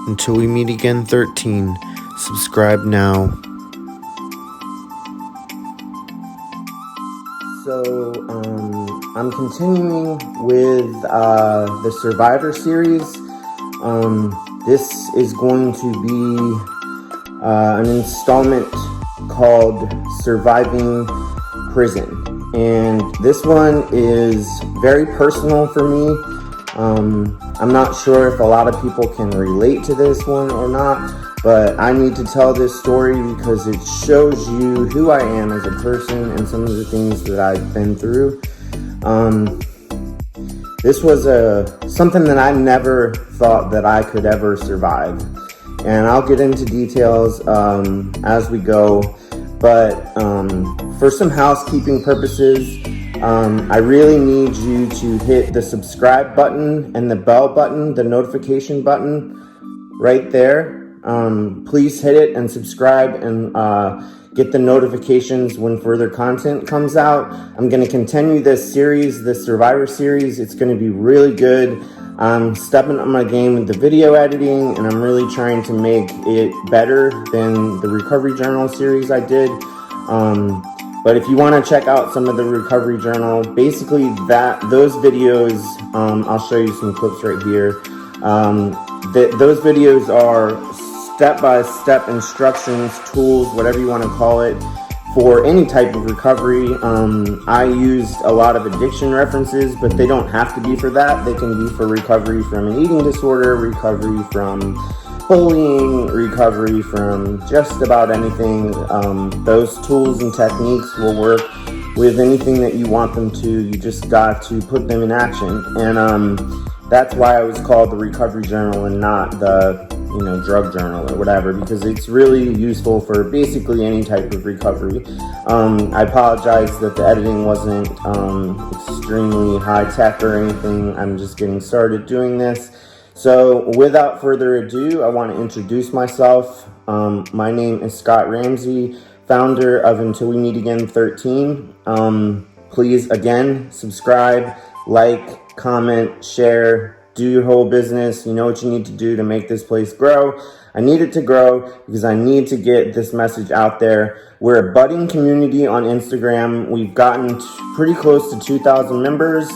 Until we meet again, 13. Subscribe now. So, I'm continuing with the Survivor series. This is going to be an installment called Surviving Prison. And this one is very personal for me. I'm not sure if a lot of people can relate to this one or not, but I need to tell this story because it shows you who I am as a person and some of the things that I've been through. This was something that I never thought that I could ever survive. And I'll get into details as we go. But for some housekeeping purposes, I really need you to hit the subscribe button and the bell button, the notification button right there. Please hit it and subscribe and get the notifications when further content comes out. I'm going to continue this series, this Survivor series. It's going to be really good. I'm stepping up my game with the video editing, and I'm really trying to make it better than the recovery journal series I did. But if you want to check out some of the recovery journal, basically those videos, I'll show you some clips right here. Those videos are step-by-step instructions, tools, whatever you want to call it, for any type of recovery. I used a lot of addiction references, but they don't have to be for that. They can be for recovery from an eating disorder, recovery from bullying, recovery from just about anything. Those tools and techniques will work with anything that you want them to. You just got to put them in action. And that's why I was called the recovery journal and not the drug journal or whatever, because it's really useful for basically any type of recovery. I apologize that the editing wasn't extremely high tech or anything. I'm just getting started doing this. So without further ado, I want to introduce myself. My name is Scott Ramsey, founder of Until We Meet Again 13. Please, again, subscribe, like, comment, share, do your whole business. You know what you need to do to make this place grow. I need it to grow because I need to get this message out there. We're a budding community on Instagram. We've gotten pretty close to 2,000 members.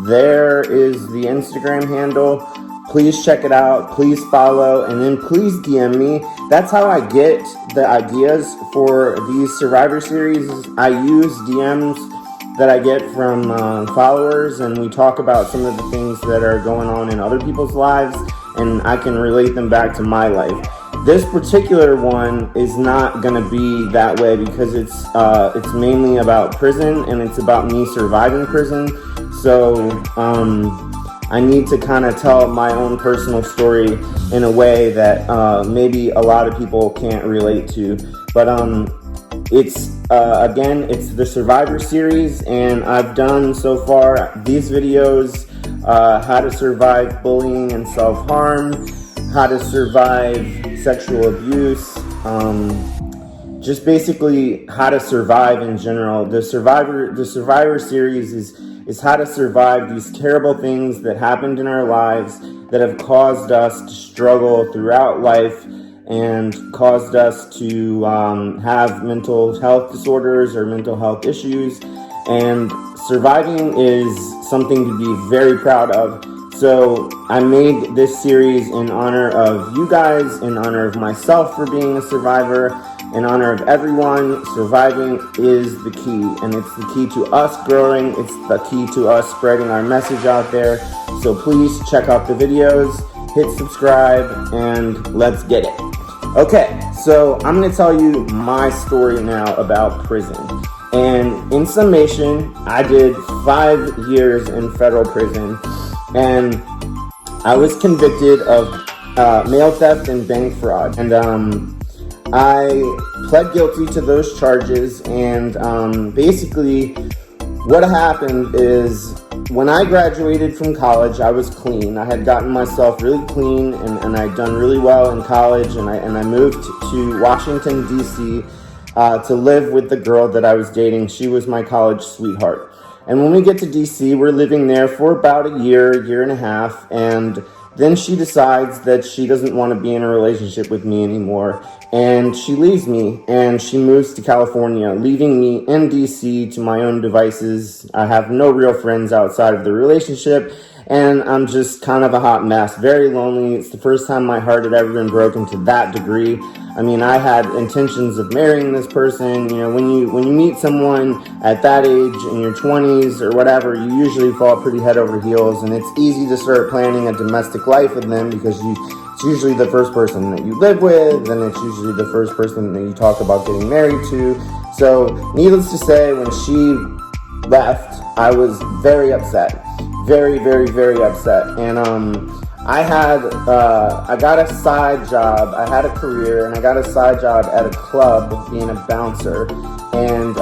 There is the Instagram handle. Please check it out. Please follow, and then please DM me. That's how I get the ideas for these Survivor series. I use DMs that I get from followers, and we talk about some of the things that are going on in other people's lives, and I can relate them back to my life. This particular one is not going to be that way because it's mainly about prison, and it's about me surviving prison. So I need to kind of tell my own personal story in a way that maybe a lot of people can't relate to. But it's the Survivor series, and I've done so far these videos: how to survive bullying and self-harm, how to survive sexual abuse, just basically how to survive in general. The Survivor series is how to survive these terrible things that happened in our lives that have caused us to struggle throughout life and caused us to have mental health disorders or mental health issues. And surviving is something to be very proud of. So I made this series in honor of you guys, in honor of myself for being a survivor, in honor of everyone. Surviving is the key, and it's the key to us growing. It's the key to us spreading our message out there. So please check out the videos, hit subscribe, and let's get it. Okay, so I'm going to tell you my story now about prison. And in summation, I did 5 years in federal prison, and I was convicted of mail theft and bank fraud. And I pled guilty to those charges, and basically what happened is when I graduated from college, I was clean. I had gotten myself really clean, and I'd done really well in college, and I moved to Washington, D.C. To live with the girl that I was dating. She was my college sweetheart. And when we get to D.C., we're living there for about a year and a half, and then she decides that she doesn't want to be in a relationship with me anymore, and she leaves me and she moves to California, leaving me in DC to my own devices. I have no real friends outside of the relationship, and I'm just kind of a hot mess, very lonely. It's the first time my heart had ever been broken to that degree. I mean, I had intentions of marrying this person. You know, when you meet someone at that age in your 20s or whatever, you usually fall pretty head over heels, and it's easy to start planning a domestic life with them because it's usually the first person that you live with, and it's usually the first person that you talk about getting married to. So, needless to say, when she left, I was very upset. Very, very, very upset. And I got a side job. I had a career, and I got a side job at a club being a bouncer. And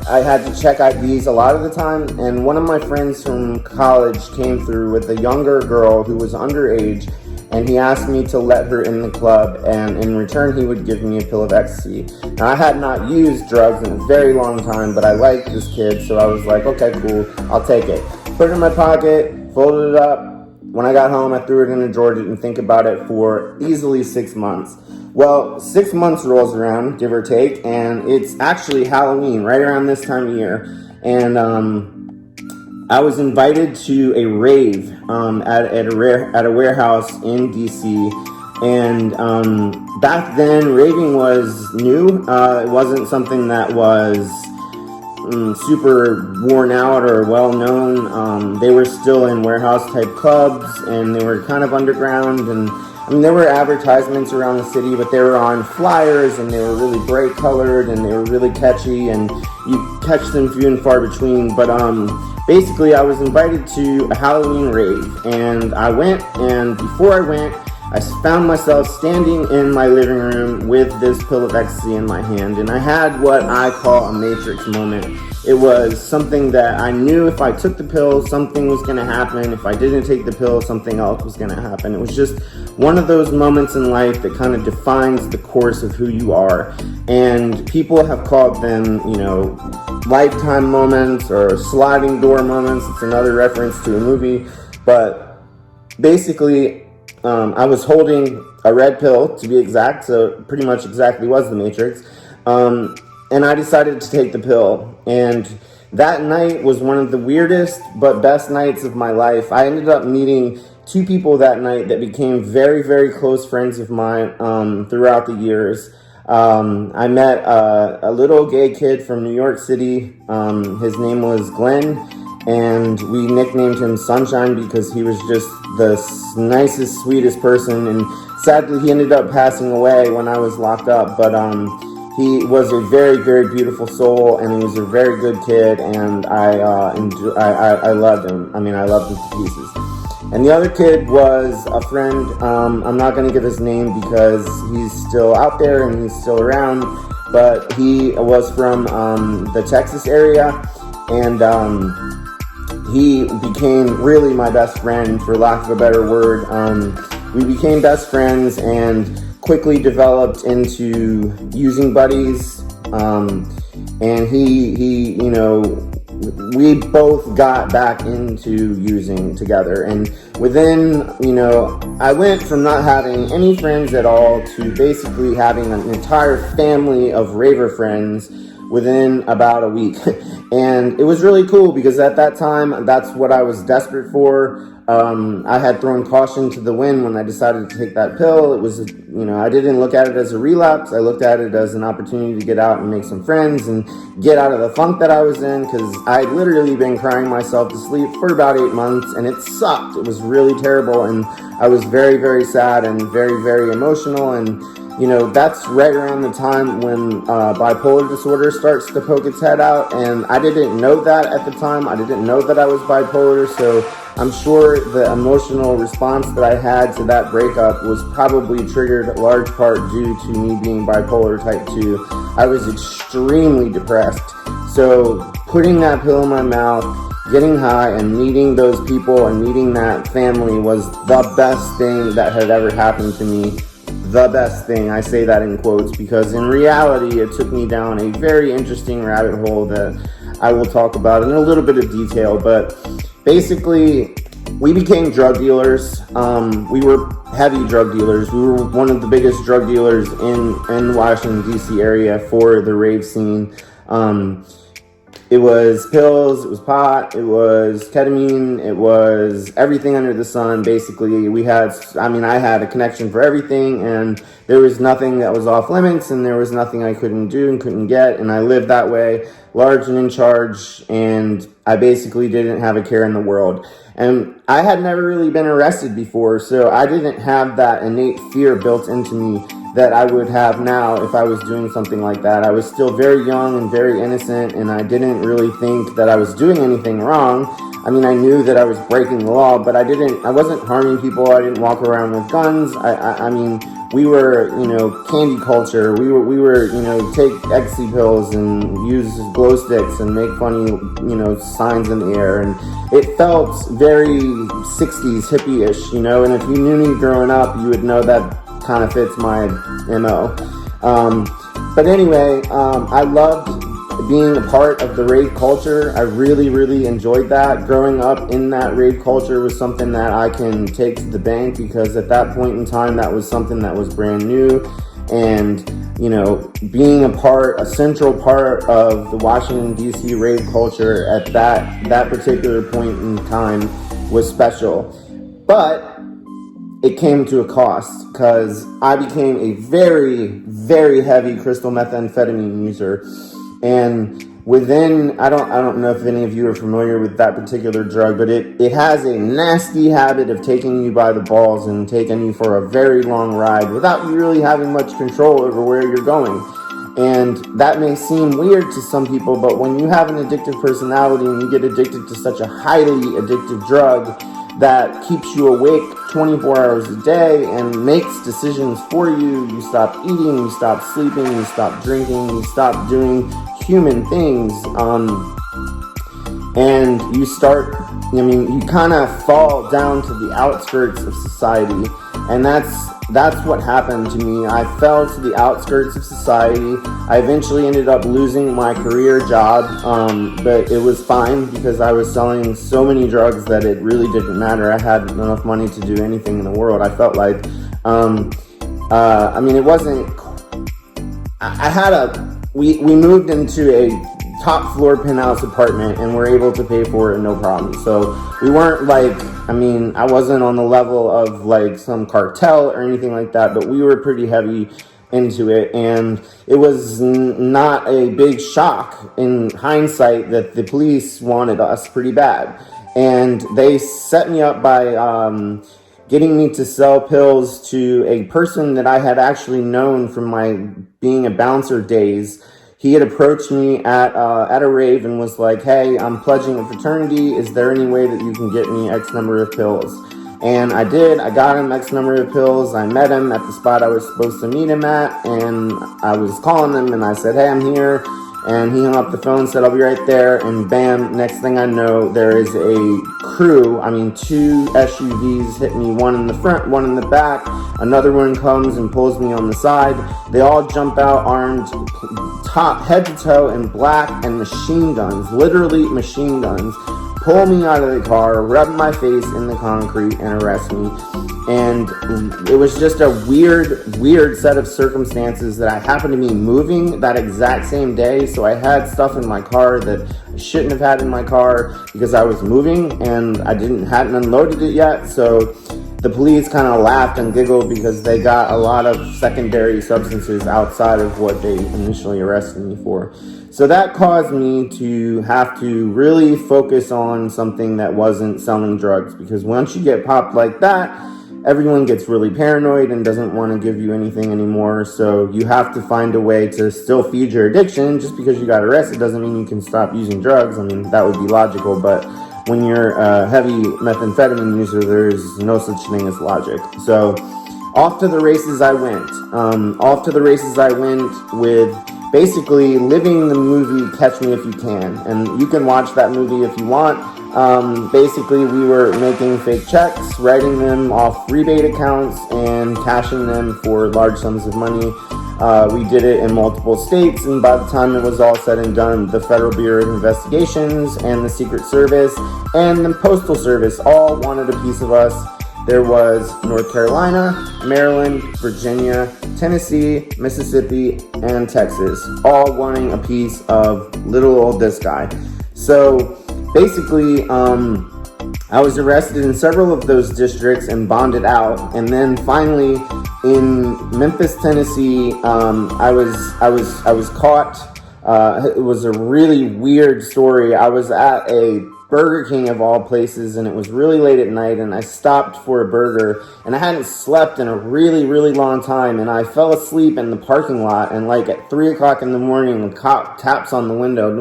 I had to check IDs a lot of the time. And one of my friends from college came through with a younger girl who was underage, and he asked me to let her in the club, and in return he would give me a pill of ecstasy. Now, I had not used drugs in a very long time, but I liked this kid, so I was like, okay, cool, I'll take it. Put it in my pocket, folded it up. When I got home, I threw it in a drawer, didn't think about it for easily 6 months. Well, 6 months rolls around, give or take, and it's actually Halloween, right around this time of year. And I was invited to a rave at a warehouse in DC, and back then raving was new. It wasn't something that was super worn out or well known. They were still in warehouse type clubs, and they were kind of underground, and I mean, there were advertisements around the city, but they were on flyers, and they were really bright colored, and they were really catchy, and you catch them few and far between. But basically, I was invited to a Halloween rave, and I went, and before I went, I found myself standing in my living room with this pill of ecstasy in my hand, and I had what I call a Matrix moment. It was something that I knew if I took the pill, something was going to happen. If I didn't take the pill, something else was going to happen. It was just one of those moments in life that kind of defines the course of who you are. And people have called them, you know, lifetime moments or sliding door moments. It's another reference to a movie. But basically, I was holding a red pill, to be exact, so pretty much exactly was the Matrix. And I decided to take the pill. And that night was one of the weirdest but best nights of my life. I ended up meeting two people that night that became very, very close friends of mine throughout the years. I met a little gay kid from New York City. His name was Glenn, and we nicknamed him Sunshine because he was just the nicest, sweetest person. And sadly, he ended up passing away when I was locked up. But he was a very, very beautiful soul, and he was a very good kid, and I loved him. I mean, I loved him to pieces. And the other kid was a friend. I'm not going to give his name because he's still out there and he's still around, but he was from the Texas area, and he became really my best friend, for lack of a better word. We became best friends and quickly developed into using buddies, and he, you know, we both got back into using together. And within, you know, I went from not having any friends at all to basically having an entire family of raver friends within about a week. And it was really cool because at that time, that's what I was desperate for. I had thrown caution to the wind when I decided to take that pill. It was, you know, I didn't look at it as a relapse. I looked at it as an opportunity to get out and make some friends and get out of the funk that I was in, because I'd literally been crying myself to sleep for about 8 months, and it sucked. It was really terrible, and I was very, very sad and very, very emotional. And you know, that's right around the time when bipolar disorder starts to poke its head out, and I didn't know that at the time. I didn't know that I was bipolar, so I'm sure the emotional response that I had to that breakup was probably triggered a large part due to me being bipolar type 2. I was extremely depressed. So putting that pill in my mouth, getting high, and meeting those people and meeting that family was the best thing that had ever happened to me. The best thing. I say that in quotes because in reality, it took me down a very interesting rabbit hole that I will talk about in a little bit of detail. But basically, we became drug dealers. We were heavy drug dealers. We were one of the biggest drug dealers in the Washington, D.C. area for the rave scene. It was pills, it was pot, it was ketamine, it was everything under the sun. Basically, I had a connection for everything, and there was nothing that was off limits, and there was nothing I couldn't do and couldn't get, and I lived that way, large and in charge, and I basically didn't have a care in the world. And I had never really been arrested before, so I didn't have that innate fear built into me that I would have now if I was doing something like that. I was still very young and very innocent, and I didn't really think that I was doing anything wrong. I mean, I knew that I was breaking the law, but I wasn't harming people. I didn't walk around with guns. I mean, we were, candy culture. We were, take ecstasy pills and use glow sticks and make funny, signs in the air. And it felt very 60s hippie-ish, and if you knew me growing up, you would know that kind of fits my MO. But anyway, I loved being a part of the rave culture. I really, really enjoyed that. Growing up in that rave culture was something that I can take to the bank, because at that point in time, that was something that was brand new. And, being a central part of the Washington, D.C. rave culture at that particular point in time was special. But it came to a cost, because I became a very, very heavy crystal methamphetamine user. And within, I don't know if any of you are familiar with that particular drug, but it has a nasty habit of taking you by the balls and taking you for a very long ride without you really having much control over where you're going. And that may seem weird to some people, but when you have an addictive personality and you get addicted to such a highly addictive drug that keeps you awake 24 hours a day and makes decisions for you, you stop eating, you stop sleeping, you stop drinking, you stop doing human things, and you kind of fall down to the outskirts of society. And that's what happened to me. I fell to the outskirts of society. I eventually ended up losing my career job, but it was fine, because I was selling so many drugs that it really didn't matter. I had enough money to do anything in the world, I felt like. It wasn't... We moved into a top floor penthouse apartment, and we're able to pay for it no problem. So we weren't I wasn't on the level of some cartel or anything like that, but we were pretty heavy into it. And it was not a big shock in hindsight that the police wanted us pretty bad. And they set me up by getting me to sell pills to a person that I had actually known from my being a bouncer days. He had approached me at a rave and was like, "Hey, I'm pledging a fraternity. Is there any way that you can get me X number of pills?" And I did. I got him X number of pills. I met him at the spot I was supposed to meet him at, and I was calling him, and I said, "Hey, I'm here." And he hung up the phone, said, "I'll be right there." And bam, next thing I know, there is a crew. 2 SUVs hit me, one in the front, one in the back. Another one comes and pulls me on the side. They all jump out armed, head to toe in black, and machine guns, literally machine guns, pull me out of the car, rub my face in the concrete, and arrest me. And it was just a weird set of circumstances that I happened to be moving that exact same day. So I had stuff in my car that I shouldn't have had in my car because I was moving and I hadn't unloaded it yet. So the police kind of laughed and giggled because they got a lot of secondary substances outside of what they initially arrested me for. So that caused me to have to really focus on something that wasn't selling drugs, because once you get popped like that, everyone gets really paranoid and doesn't want to give you anything anymore. So you have to find a way to still feed your addiction. Just because you got arrested doesn't mean you can stop using drugs. That would be logical, but when you're a heavy methamphetamine user, there's no such thing as logic. So off to the races I went. With basically living the movie Catch Me If You Can. And you can watch that movie if you want. Basically, we were making fake checks, writing them off rebate accounts, and cashing them for large sums of money. We did it in multiple states, and by the time it was all said and done, the Federal Bureau of Investigations and the Secret Service and the Postal Service all wanted a piece of us. There was North Carolina, Maryland, Virginia, Tennessee, Mississippi, and Texas, all wanting a piece of little old this guy. So basically, I was arrested in several of those districts and bonded out, and then finally in Memphis, Tennessee, I was caught. It was a really weird story. I was at a Burger King of all places, and it was really late at night, and I stopped for a burger, and I hadn't slept in a really, really long time, and I fell asleep in the parking lot, and like at 3 o'clock in the morning, the cop taps on the window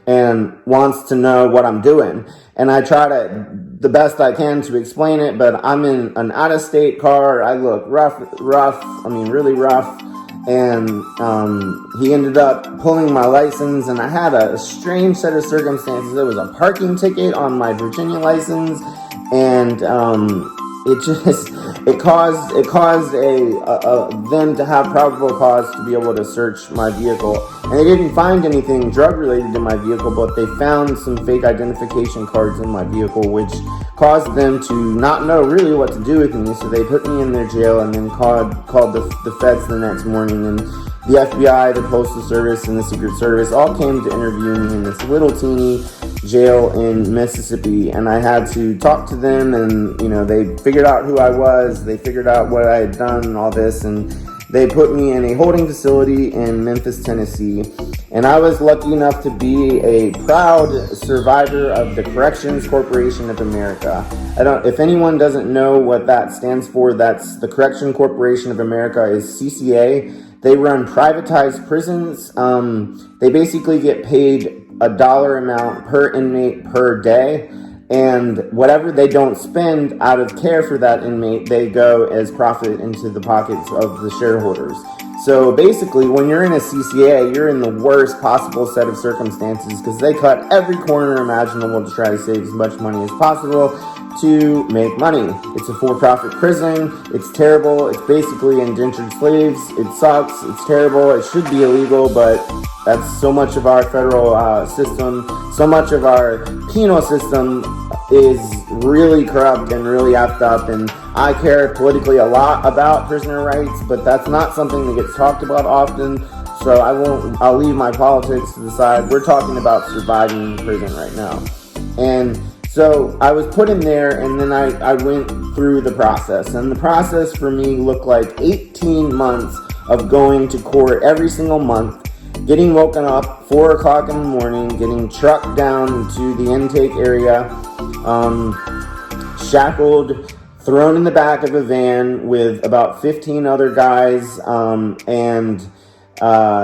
and wants to know what I'm doing. And I try the best I can to explain it, but I'm in an out-of-state car. I look really rough. And he ended up pulling my license, and I had a strange set of circumstances. There was a parking ticket on my Virginia license, and it caused them to have probable cause to be able to search my vehicle. And they didn't find anything drug related to my vehicle, but they found some fake identification cards in my vehicle, which caused them to not know really what to do with me. So they put me in their jail, and then called the feds the next morning, and the FBI, the Postal Service, and the Secret Service all came to interview me in this little teeny jail in Mississippi, and I had to talk to them, and they figured out who I was, they figured out what I had done and all this, and they put me in a holding facility in Memphis, Tennessee. And I was lucky enough to be a proud survivor of the Corrections Corporation of America. If anyone doesn't know what that stands for, that's the Correction Corporation of America, is CCA. They run privatized prisons. They basically get paid a dollar amount per inmate per day, and whatever they don't spend out of care for that inmate, they go as profit into the pockets of the shareholders. So basically, when you're in a CCA, you're in the worst possible set of circumstances, because they cut every corner imaginable to try to save as much money as possible to make money. It's a for-profit prison. It's terrible. It's basically indentured slaves. It sucks. It's terrible. It should be illegal, but that's so much of our federal system. So much of our penal system is really corrupt and really effed up, and I care politically a lot about prisoner rights, but that's not something that gets talked about often, so I'll leave my politics to the side. We're talking about surviving prison right now. And so I was put in there, and then I went through the process, and the process for me looked like 18 months of going to court every single month, getting woken up 4 o'clock in the morning, getting trucked down to the intake area, shackled, thrown in the back of a van with about 15 other guys, and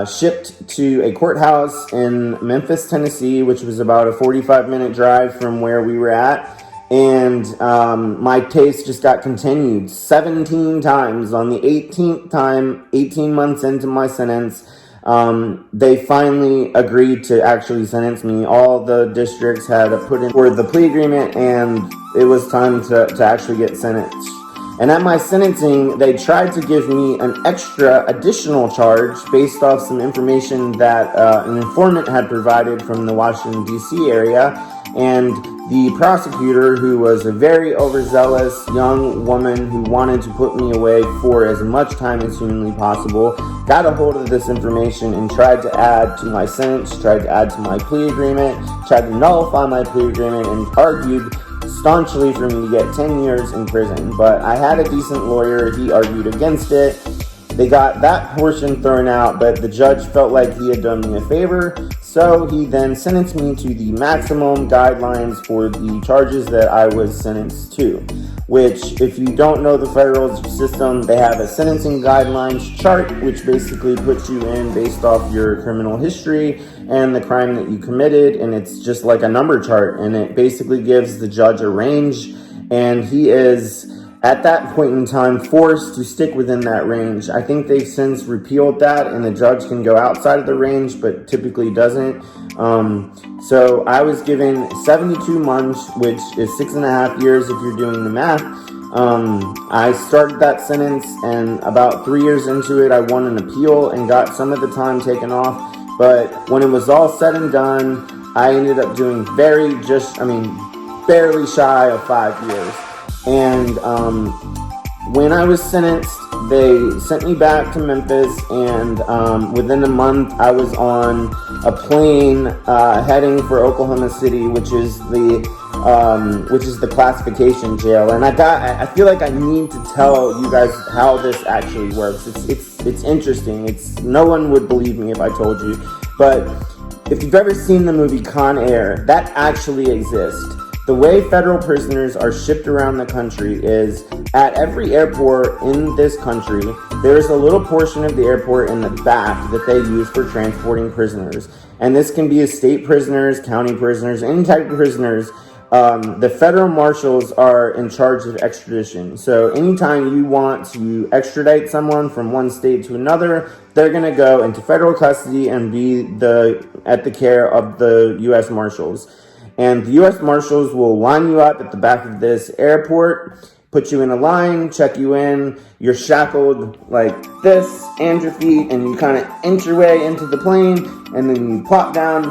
shipped to a courthouse in Memphis, Tennessee, which was about a 45-minute drive from where we were at. And my case just got continued 17 times. On the 18th time, 18 months into my sentence, they finally agreed to actually sentence me. All the districts had put in for the plea agreement, and it was time to actually get sentenced. And at my sentencing, they tried to give me an additional charge based off some information that an informant had provided from the Washington, D.C. area. And the prosecutor, who was a very overzealous young woman who wanted to put me away for as much time as humanly possible, got a hold of this information and tried to add to my sentence, tried to add to my plea agreement, tried to nullify my plea agreement, and argued staunchly for me to get 10 years in prison. But I had a decent lawyer. He argued against it. They got that portion thrown out, but the judge felt like he had done me a favor, so he then sentenced me to the maximum guidelines for the charges that I was sentenced to, which, if you don't know the federal system, they have a sentencing guidelines chart, which basically puts you in based off your criminal history and the crime that you committed, and it's just like a number chart, and it basically gives the judge a range, and he is, at that point in time, forced to stick within that range. I think they've since repealed that, and the judge can go outside of the range, but typically doesn't. So I was given 72 months, which is 6.5 years if you're doing the math. I started that sentence, and about 3 years into it, I won an appeal and got some of the time taken off. But when it was all said and done, I ended up doing barely shy of 5 years. And when I was sentenced, they sent me back to Memphis, and within a month, I was on a plane heading for Oklahoma City, which is the classification jail. And I feel like I need to tell you guys how this actually works. It's interesting. No one would believe me if I told you, but if you've ever seen the movie Con Air, that actually exists. The way federal prisoners are shipped around the country is at every airport in this country, there's a little portion of the airport in the back that they use for transporting prisoners. And this can be state prisoners, county prisoners, any type of prisoners. The federal marshals are in charge of extradition. So anytime you want to extradite someone from one state to another, they're going to go into federal custody and be at the care of the U.S. Marshals. And the U.S. Marshals will line you up at the back of this airport, put you in a line, check you in. You're shackled like this and your feet, and you kind of inch your way into the plane, and then you plop down.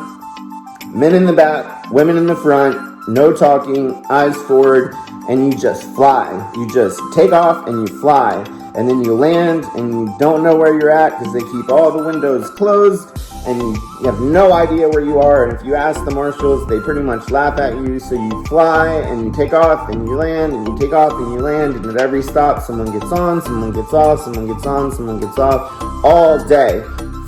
Men in the back, women in the front, no talking, eyes forward, and you just fly. You just take off and you fly. And then you land, and you don't know where you're at because they keep all the windows closed, and you have no idea where you are. And if you ask the marshals, they pretty much laugh at you. So you fly, and you take off, and you land, and you take off, and you land. And at every stop, someone gets on, someone gets off, someone gets on, someone gets off, all day.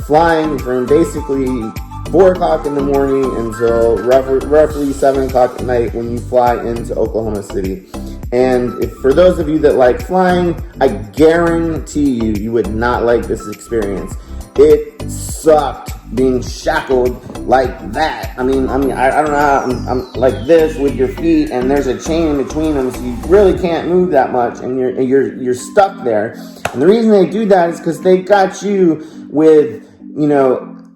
Flying from basically 4 o'clock in the morning until roughly 7 o'clock at night when you fly into Oklahoma City. And for those of you that like flying, I guarantee you would not like this experience. It sucked being shackled like that. I don't know how, I'm like this with your feet, and there's a chain in between them, so you really can't move that much, and you're stuck there. And the reason they do that is because they got you with,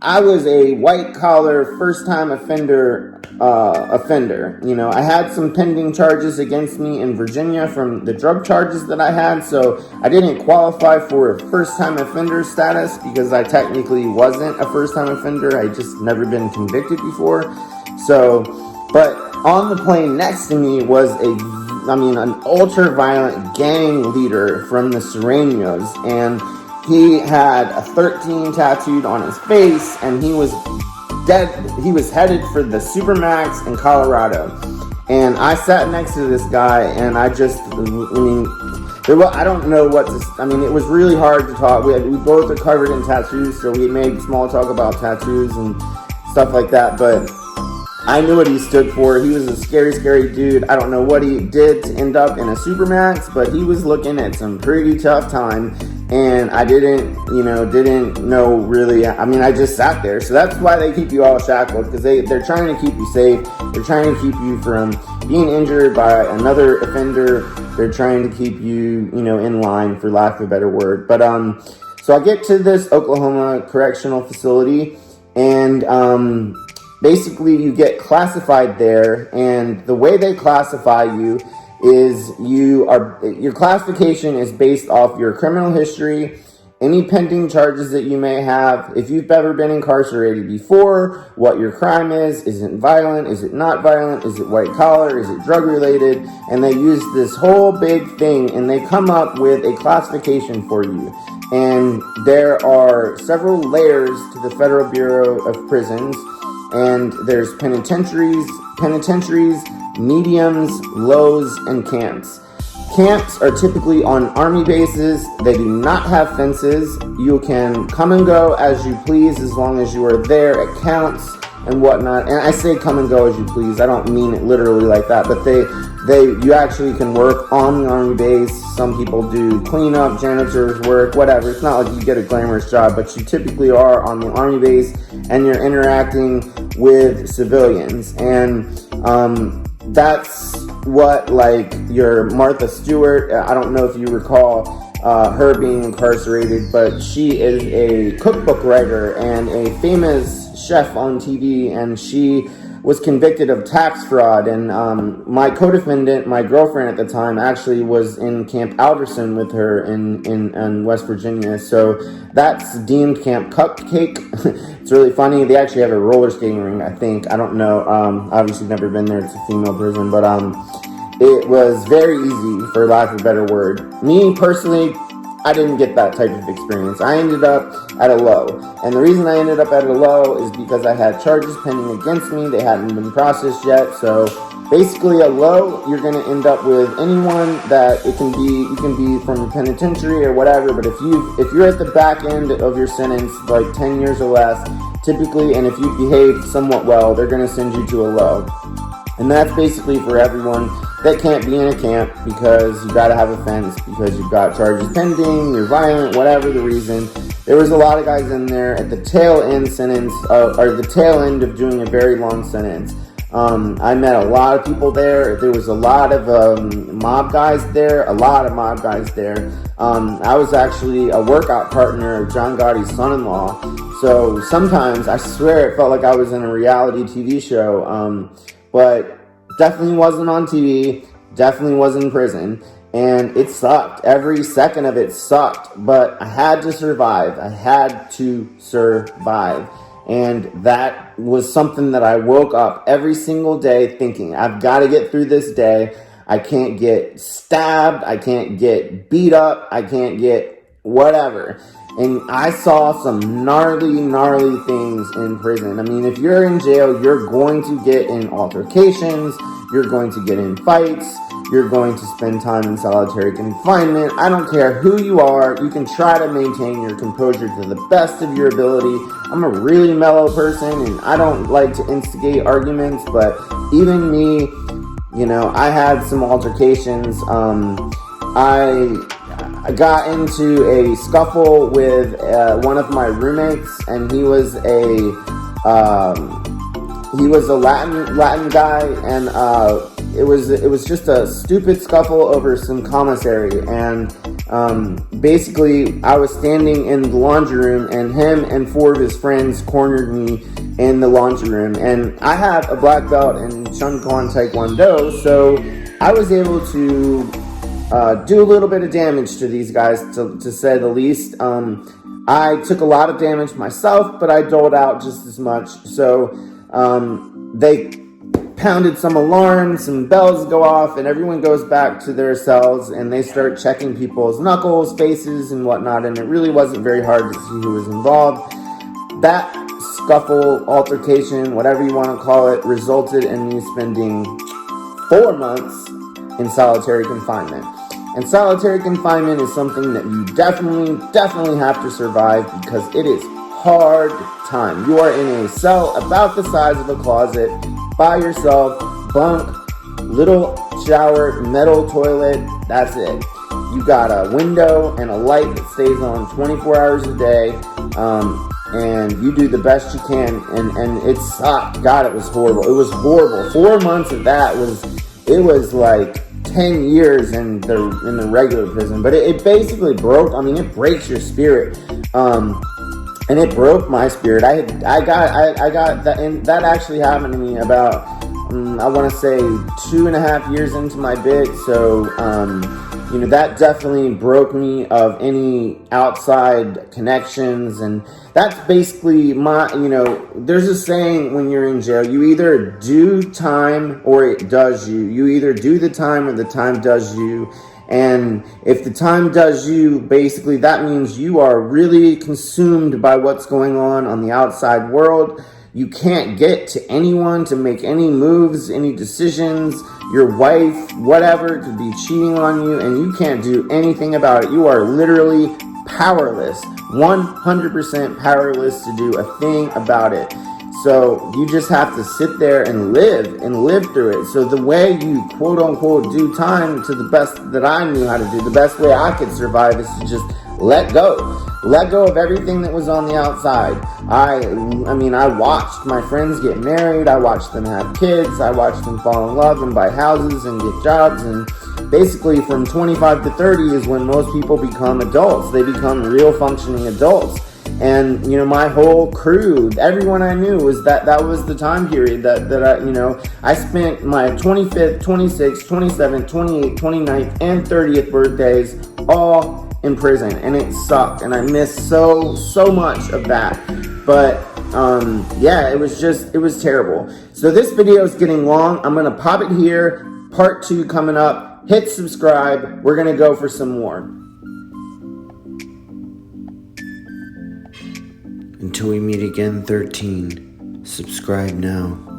I was a white-collar, first-time offender. I had some pending charges against me in Virginia from the drug charges that I had, so I didn't qualify for a first-time offender status because I technically wasn't a first-time offender. I just never been convicted before. So, but on the plane next to me was an ultra-violent gang leader from the Sureños, and he had a 13 tattooed on his face, and he was dead. He was headed for the Supermax in Colorado. And I sat next to this guy, and I don't know what to, it was really hard to talk. We both are covered in tattoos, so we made small talk about tattoos and stuff like that, but I knew what he stood for. He was a scary, scary dude. I don't know what he did to end up in a Supermax, but he was looking at some pretty tough time. And I didn't know really. I just sat there. So that's why they keep you all shackled, because they're trying to keep you safe. They're trying to keep you from being injured by another offender. They're trying to keep you, in line, for lack of a better word. But so I get to this Oklahoma correctional facility, and basically you get classified there. And the way they classify you is your classification is based off your criminal history, any pending charges that you may have, if you've ever been incarcerated before, what your crime is it violent, is it not violent, is it white collar, is it drug related, and they use this whole big thing, and they come up with a classification for you. And there are several layers to the Federal Bureau of Prisons, and there's penitentiaries, mediums, lows, and camps. Camps are typically on army bases. They do not have fences. You can come and go as you please as long as you are there. It counts and whatnot. And I say come and go as you please. I don't mean it literally like that, but you actually can work on the army base. Some people do cleanup, janitor's work, whatever. It's not like you get a glamorous job, but you typically are on the army base, and you're interacting with civilians. And that's what, like, your Martha Stewart, I don't know if you recall her being incarcerated, but she is a cookbook writer and a famous chef on TV, and she was convicted of tax fraud, and my co-defendant, my girlfriend at the time, actually was in Camp Alderson with her in West Virginia. So that's deemed Camp Cupcake. It's really funny. They actually have a roller skating rink, I think. I don't know. Obviously never been there. It's a female prison, but it was very easy, for lack of a better word. Me personally, I didn't get that type of experience. I ended up at a low. And the reason I ended up at a low is because I had charges pending against me. They hadn't been processed yet. So basically a low, you're going to end up with anyone that you can be from the penitentiary or whatever. But if you're at the back end of your sentence, like 10 years or less, typically, and if you behave somewhat well, they're going to send you to a low. And that's basically for everyone that can't be in a camp because you got to have a fence, because you've got charges pending, you're violent, whatever the reason. There was a lot of guys in there at the tail end or the tail end of doing a very long sentence. I met a lot of people there. There was a lot of mob guys there, I was actually a workout partner of John Gotti's son-in-law. So sometimes, I swear, it felt like I was in a reality TV show. But definitely wasn't on TV, definitely was in prison, and it sucked. Every second of it sucked, but I had to survive. And that was something that I woke up every single day thinking, I've got to get through this day. I can't get stabbed, I can't get beat up, I can't get whatever. And I saw some gnarly things in prison. I mean, if you're in jail, you're going to get in altercations, you're going to get in fights, you're going to spend time in solitary confinement. I don't care who you are, you can try to maintain your composure to the best of your ability. I'm a really mellow person, and I don't like to instigate arguments, but even me, I had some altercations. I got into a scuffle with one of my roommates, and he was a Latin guy, and it was just a stupid scuffle over some commissary. And basically, I was standing in the laundry room, and him and 4 of his friends cornered me in the laundry room. And I have a black belt in Shunkan Taekwondo, so I was able to do a little bit of damage to these guys, to say the least. I took a lot of damage myself, but I doled out just as much. So they pounded some alarms, some bells go off, and everyone goes back to their cells, and they start checking people's knuckles, faces, and whatnot, and it really wasn't very hard to see who was involved. That scuffle, altercation, whatever you want to call it, resulted in me spending 4 months in solitary confinement. And solitary confinement is something that you definitely have to survive, because it is hard time. You are in a cell about the size of a closet, by yourself, bunk, little shower, metal toilet, that's it. You got a window and a light that stays on 24 hours a day, and you do the best you can, and it sucked. God, it was horrible. It was horrible. 4 months of that was like 10 years in the regular prison. But it basically broke, it breaks your spirit. And it broke my spirit. I got that, and that actually happened to me about, I want to say 2.5 years into my bid. So, that definitely broke me of any outside connections. And that's basically there's a saying when you're in jail, you either do time or it does you. You either do the time or the time does you. And if the time does you, basically that means you are really consumed by what's going on the outside world. You can't get to anyone to make any moves, any decisions. Your wife, whatever, could be cheating on you, and you can't do anything about it. You are literally powerless, 100% powerless to do a thing about it. So you just have to sit there and live through it. So the way you quote unquote do time, to the best that I knew how to do, the best way I could survive, is to just let go of everything that was on the outside. I watched my friends get married, I watched them have kids, I watched them fall in love and buy houses and get jobs. And basically from 25 to 30 is when most people become adults. They become real functioning adults. And, you know, my whole crew, everyone I knew, was that was the time period that I, you know, I spent my 25th, 26th, 27th, 28th, 29th, and 30th birthdays all in prison. And it sucked. And I missed so much of that. But, yeah, it was terrible. So this video is getting long. I'm going to pop it here. Part 2 coming up. Hit subscribe. We're going to go for some more. Until we meet again, 13, subscribe now.